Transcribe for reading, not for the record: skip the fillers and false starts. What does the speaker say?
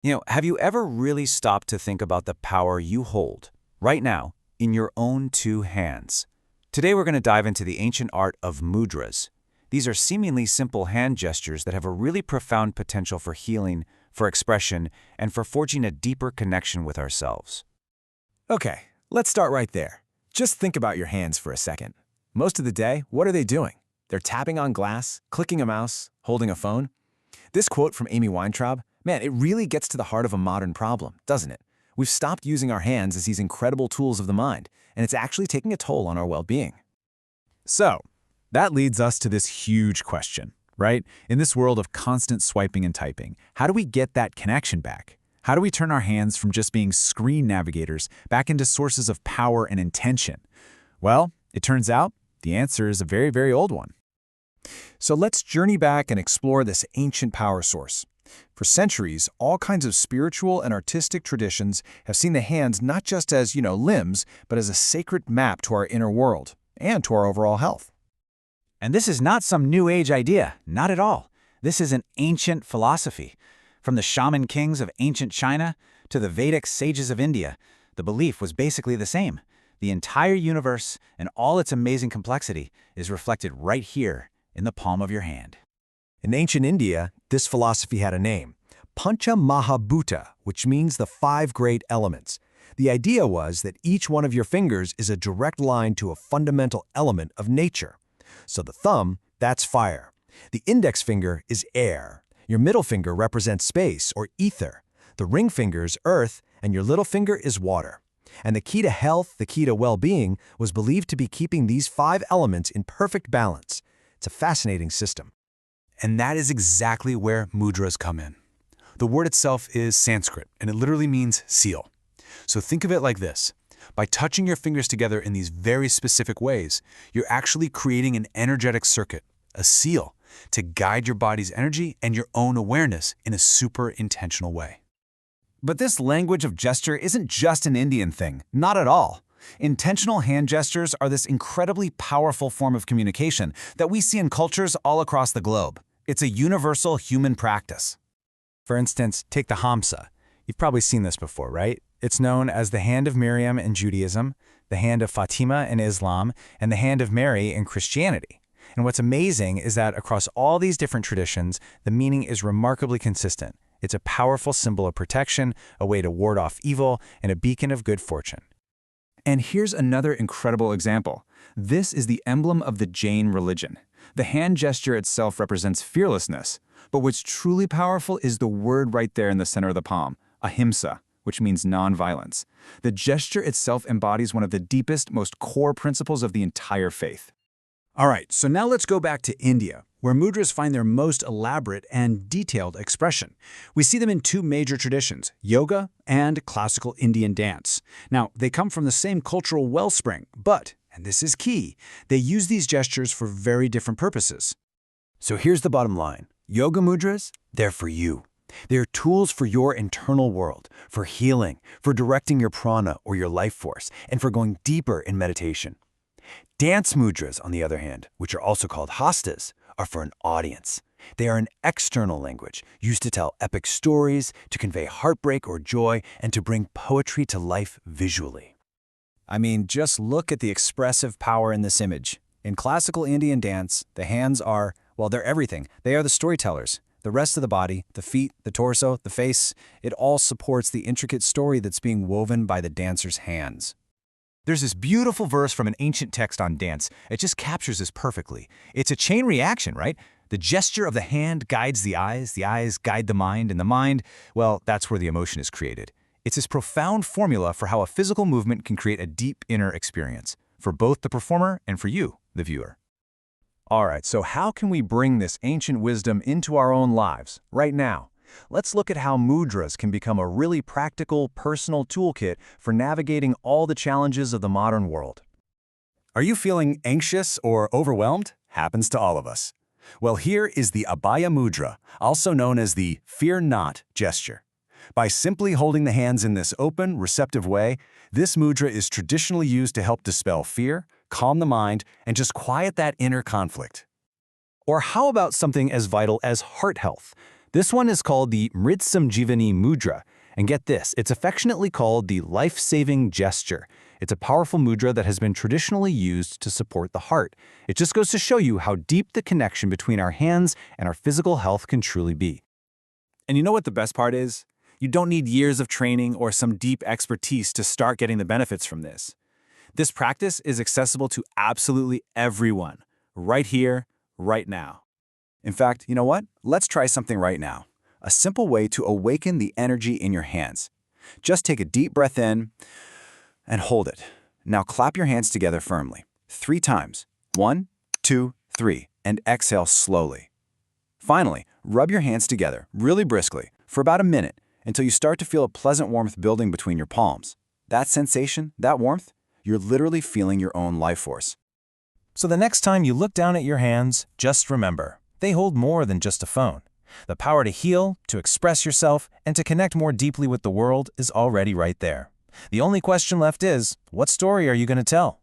Have you ever really stopped to think about the power you hold, right now, in your own two hands? Today we're going to dive into the ancient art of mudras. These are seemingly simple hand gestures that have a really profound potential for healing, for expression, and for forging a deeper connection with ourselves. Okay, let's start right there. Just think about your hands for a second. Most of the day, what are they doing? They're tapping on glass, clicking a mouse, holding a phone. This quote from Amy Weintraub, man, it really gets to the heart of a modern problem, doesn't it? We've stopped using our hands as these incredible tools of the mind, and it's actually taking a toll on our well-being. So, that leads us to this huge question, right? In this world of constant swiping and typing, how do we get that connection back? How do we turn our hands from just being screen navigators back into sources of power and intention? Well, it turns out the answer is a very, very old one. So let's journey back and explore this ancient power source. For centuries, all kinds of spiritual and artistic traditions have seen the hands not just as, limbs, but as a sacred map to our inner world and to our overall health. And this is not some new age idea, not at all. This is an ancient philosophy. From the shaman kings of ancient China to the Vedic sages of India, the belief was basically the same. The entire universe and all its amazing complexity is reflected right here in the palm of your hand. In ancient India, this philosophy had a name, Pancha Mahabhuta, which means the 5 great elements. The idea was that each one of your fingers is a direct line to a fundamental element of nature. So the thumb, that's fire. The index finger is air. Your middle finger represents space or ether. The ring finger is earth, and your little finger is water. And the key to health, the key to well-being, was believed to be keeping these 5 elements in perfect balance. It's a fascinating system. And that is exactly where mudras come in. The word itself is Sanskrit, and it literally means seal. So think of it like this. By touching your fingers together in these very specific ways, you're actually creating an energetic circuit, a seal, to guide your body's energy and your own awareness in a super intentional way. But this language of gesture isn't just an Indian thing, not at all. Intentional hand gestures are this incredibly powerful form of communication that we see in cultures all across the globe. It's a universal human practice. For instance, take the Hamsa. You've probably seen this before, right? It's known as the hand of Miriam in Judaism, the hand of Fatima in Islam, and the hand of Mary in Christianity. And what's amazing is that across all these different traditions, the meaning is remarkably consistent. It's a powerful symbol of protection, a way to ward off evil, and a beacon of good fortune. And here's another incredible example. This is the emblem of the Jain religion. The hand gesture itself represents fearlessness, but what's truly powerful is the word right there in the center of the palm, ahimsa, which means nonviolence. The gesture itself embodies one of the deepest, most core principles of the entire faith. All right, so now let's go back to India, where mudras find their most elaborate and detailed expression. We see them in 2 major traditions, yoga and classical Indian dance. Now, they come from the same cultural wellspring, but, and this is key, they use these gestures for very different purposes. So here's the bottom line. Yoga mudras, they're for you. They're tools for your internal world, for healing, for directing your prana or your life force, and for going deeper in meditation. Dance mudras, on the other hand, which are also called hastas, are for an audience. They are an external language used to tell epic stories, to convey heartbreak or joy, and to bring poetry to life visually. I mean, just look at the expressive power in this image. In classical Indian dance, the hands are, well, they're everything. They are the storytellers. The rest of the body, the feet, the torso, the face, it all supports the intricate story that's being woven by the dancer's hands. There's this beautiful verse from an ancient text on dance. It just captures this perfectly. It's a chain reaction, right? The gesture of the hand guides the eyes guide the mind, and the mind, well, that's where the emotion is created. It's this profound formula for how a physical movement can create a deep inner experience, for both the performer and for you, the viewer. All right, so how can we bring this ancient wisdom into our own lives, right now? Let's look at how mudras can become a really practical, personal toolkit for navigating all the challenges of the modern world. Are you feeling anxious or overwhelmed? Happens to all of us. Well, here is the Abhaya Mudra, also known as the Fear Not gesture. By simply holding the hands in this open, receptive way, this mudra is traditionally used to help dispel fear, calm the mind, and just quiet that inner conflict. Or how about something as vital as heart health? This one is called the Mritsamjivani Mudra. And get this, it's affectionately called the life-saving gesture. It's a powerful mudra that has been traditionally used to support the heart. It just goes to show you how deep the connection between our hands and our physical health can truly be. And you know what the best part is? You don't need years of training or some deep expertise to start getting the benefits from this. This practice is accessible to absolutely everyone, right here, right now. In fact, you know what? Let's try something right now. A simple way to awaken the energy in your hands. Just take a deep breath in and hold it. Now clap your hands together firmly, 3 times. 1, 2, 3, and exhale slowly. Finally, rub your hands together really briskly for about a minute until you start to feel a pleasant warmth building between your palms. That sensation, that warmth, you're literally feeling your own life force. So the next time you look down at your hands, just remember, they hold more than just a phone. The power to heal, to express yourself, and to connect more deeply with the world is already right there. The only question left is, what story are you going to tell?